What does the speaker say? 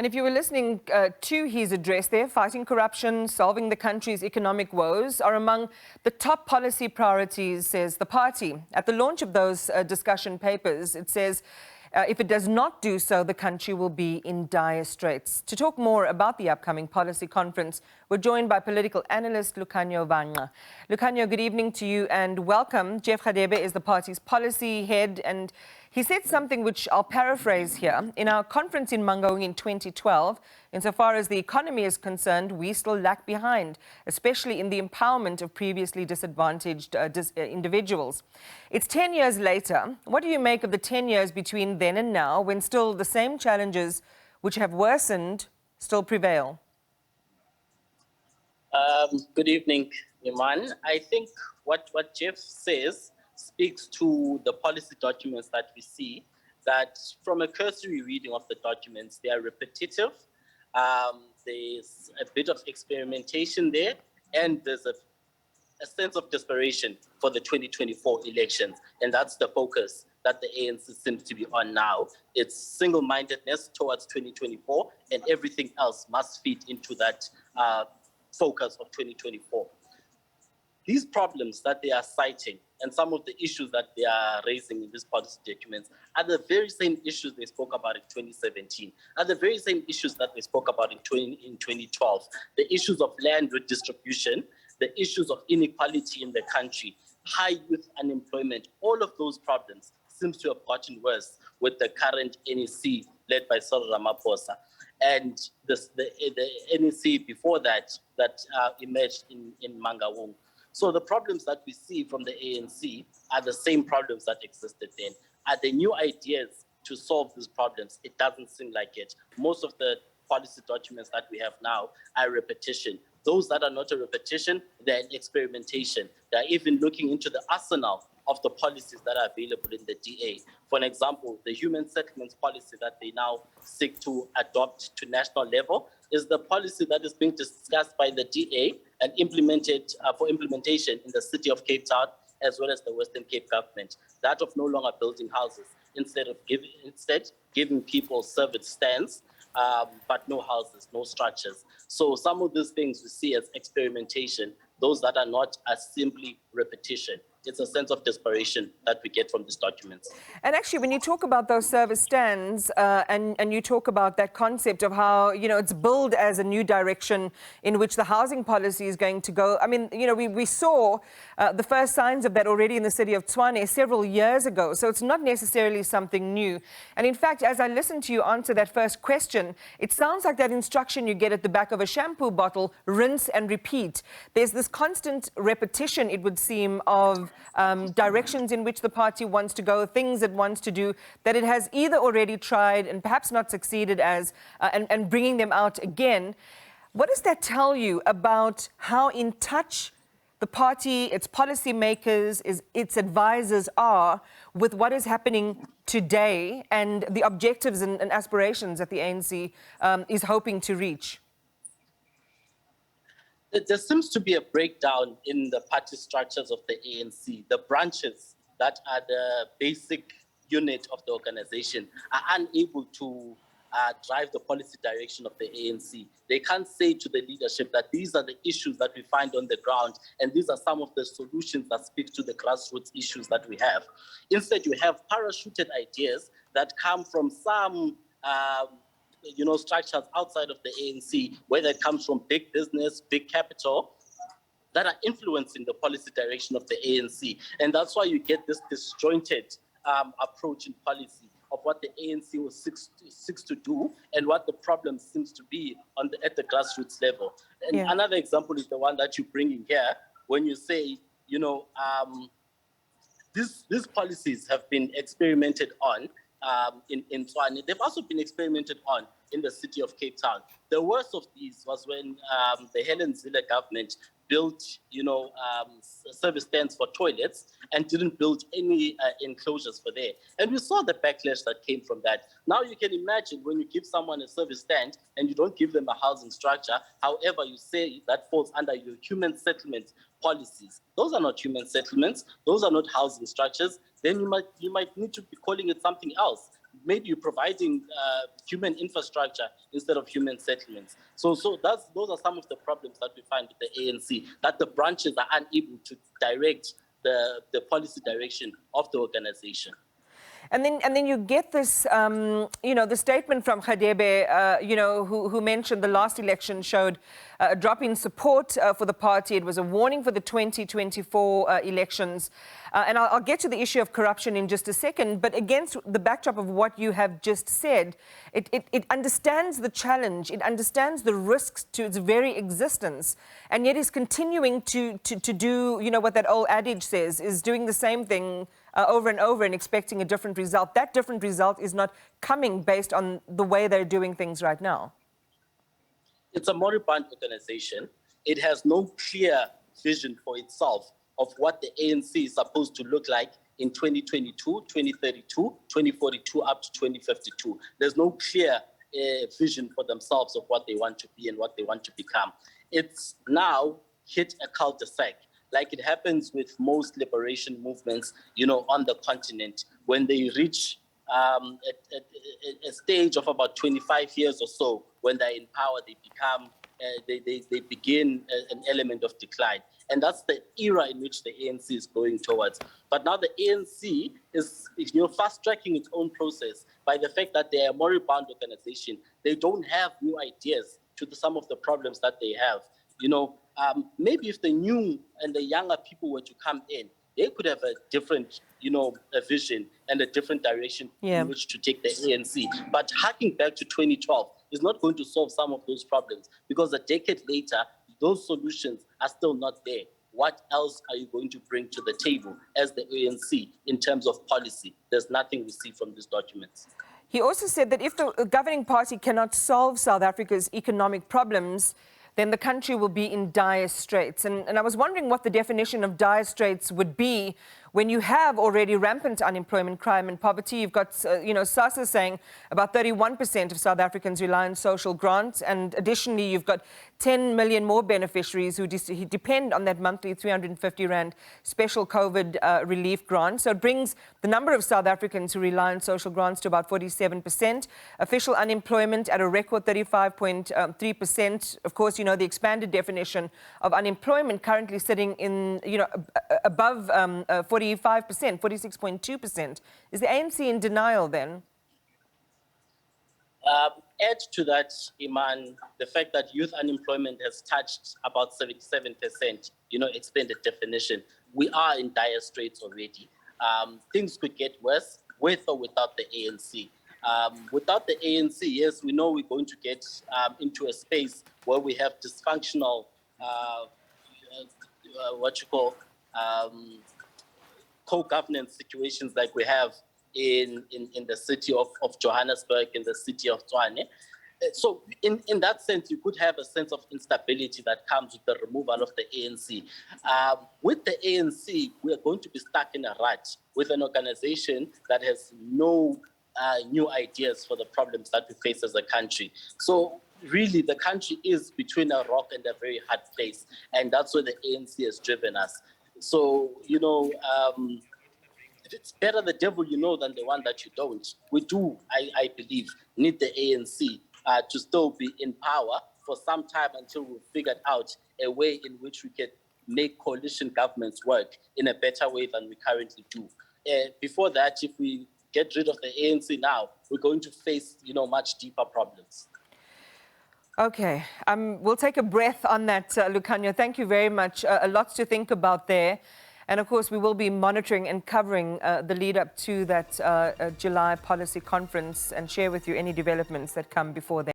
And if you were listening to his address there, fighting corruption, solving the country's economic woes are among the top policy priorities, says the party. At the launch of those discussion papers, it says if it does not do so, the country will be in dire straits. To talk more about the upcoming policy conference, we're joined by Political Analyst Lukhanyo Vangqa. Lukhanyo, good evening to you and welcome. Jeff Radebe is the party's policy head, and he said something which I'll paraphrase here. In our conference in Mangaung in 2012, insofar as the economy is concerned, we still lag behind, especially in the empowerment of previously disadvantaged individuals. It's 10 years later. What do you make of the 10 years between then and now, when still the same challenges which have worsened still prevail? Good evening, Iman. I think what Jeff says speaks to the policy documents that we see, that from a cursory reading of the documents, they are repetitive. There's a bit of experimentation there, and there's a sense of desperation for the 2024 elections. And that's the focus that the ANC seems to be on now. It's single-mindedness towards 2024, and everything else must fit into that focus of 2024. These problems that they are citing and some of the issues that they are raising in these policy documents are the very same issues they spoke about in 2017, are the very same issues that they spoke about in 2012. The issues of land redistribution, the issues of inequality in the country, high youth unemployment, all of those problems seems to have gotten worse with the current NEC led by Cyril Ramaphosa. And the NEC before that emerged in Mangaung. So the problems that we see from the ANC are the same problems that existed then. Are there new ideas to solve these problems? It doesn't seem like it. Most of the policy documents that we have now are repetition. Those that are not a repetition, they're an experimentation. They're even looking into the arsenal of the policies that are available in the DA. For an example, the human settlements policy that they now seek to adopt to national level is the policy that is being discussed by the DA and implemented for implementation in the city of Cape Town, as well as the Western Cape government. That of no longer building houses, instead giving people service stands, but no houses, no structures. So some of these things we see as experimentation. Those that are not are simply repetition. It's a sense of desperation that we get from these documents. And actually, when you talk about those service stands and you talk about that concept of how, it's billed as a new direction in which the housing policy is going to go. I mean, we saw the first signs of that already in the city of Tshwane several years ago. So it's not necessarily something new. And in fact, as I listened to you answer that first question, it sounds like that instruction you get at the back of a shampoo bottle, rinse and repeat. There's this constant repetition, it would seem, of directions in which the party wants to go, things it wants to do, that it has either already tried and perhaps not succeeded as, and bringing them out again. What does that tell you about how in touch the party, its policymakers, its advisors are with what is happening today and the objectives and aspirations that the ANC is hoping to reach? There seems to be a breakdown in the party structures of the ANC. The branches that are the basic unit of the organization are unable to drive the policy direction of the ANC. They can't say to the leadership that these are the issues that we find on the ground, and these are some of the solutions that speak to the grassroots issues that we have. Instead, you have parachuted ideas that come from some structures outside of the ANC, whether it comes from big business, big capital, that are influencing the policy direction of the ANC. And that's why you get this disjointed approach in policy of what the ANC seeks to do and what the problem seems to be at the grassroots level. And another example is the one that you bring in here, when you say, these policies have been experimented on in Tshwane. They've also been experimented on in the city of Cape Town. The worst of these was when the Helen Zille government built, service stands for toilets and didn't build any enclosures for there. And we saw the backlash that came from that. Now you can imagine when you give someone a service stand and you don't give them a housing structure, however you say that falls under your human settlement policies. Those are not human settlements. Those are not housing structures. Then you might need to be calling it something else. maybe you're providing human infrastructure instead of human settlements. So those are some of the problems that we find with the ANC, that the branches are unable to direct the policy direction of the organization. And then you get this, the statement from Radebe, who mentioned the last election showed a drop in support for the party. It was a warning for the 2024 elections. And I'll get to the issue of corruption in just a second. But against the backdrop of what you have just said, it understands the challenge. It understands the risks to its very existence. And yet is continuing to do, what that old adage says, is doing the same thing over and over and expecting a different result. That different result is not coming based on the way they're doing things right now. It's a moribund organization. It has no clear vision for itself of what the ANC is supposed to look like in 2022, 2032, 2042, up to 2052. There's no clear vision for themselves of what they want to be and what they want to become. It's now hit a cul-de-sac, like it happens with most liberation movements, on the continent. When they reach a stage of about 25 years or so, when they're in power, they become, they begin an element of decline. And that's the era in which the ANC is going towards. But now the ANC is fast-tracking its own process by the fact that they're a moribund organization. They don't have new ideas to some of the problems that they have. Maybe if the new and the younger people were to come in, they could have a different, a vision and a different direction in which to take the ANC. But harking back to 2012 is not going to solve some of those problems, because a decade later, those solutions are still not there. What else are you going to bring to the table as the ANC in terms of policy? There's nothing we see from these documents. He also said that if the governing party cannot solve South Africa's economic problems, then the country will be in dire straits. And I was wondering what the definition of dire straits would be when you have already rampant unemployment, crime and poverty. You've got, SASSA saying about 31% of South Africans rely on social grants. And additionally, you've got 10 million more beneficiaries who depend on that monthly 350 Rand special COVID relief grant. So it brings the number of South Africans who rely on social grants to about 47%. Official unemployment at a record 35.3%. Of course, the expanded definition of unemployment currently sitting in, above 45%, 46.2%. Is the ANC in denial then? Add to that, Iman, the fact that youth unemployment has touched about 77%, expanded definition. We are in dire straits already. Things could get worse with or without the ANC. Without the ANC, yes, we know we're going to get into a space where we have dysfunctional, co-governance situations like we have in the city of Johannesburg, in the city of Tshwane. So in that sense, you could have a sense of instability that comes with the removal of the ANC. With the ANC, we are going to be stuck in a rut with an organization that has no new ideas for the problems that we face as a country. So really, the country is between a rock and a very hard place, and that's where the ANC has driven us. So, it's better the devil you know than the one that you don't. We do, I believe, need the ANC to still be in power for some time until we've figured out a way in which we can make coalition governments work in a better way than we currently do. Before that, if we get rid of the ANC now, we're going to face, much deeper problems. Okay, we'll take a breath on that, Lukhanyo. Thank you very much. A lot to think about there. And of course, we will be monitoring and covering the lead up to that July policy conference and share with you any developments that come before then.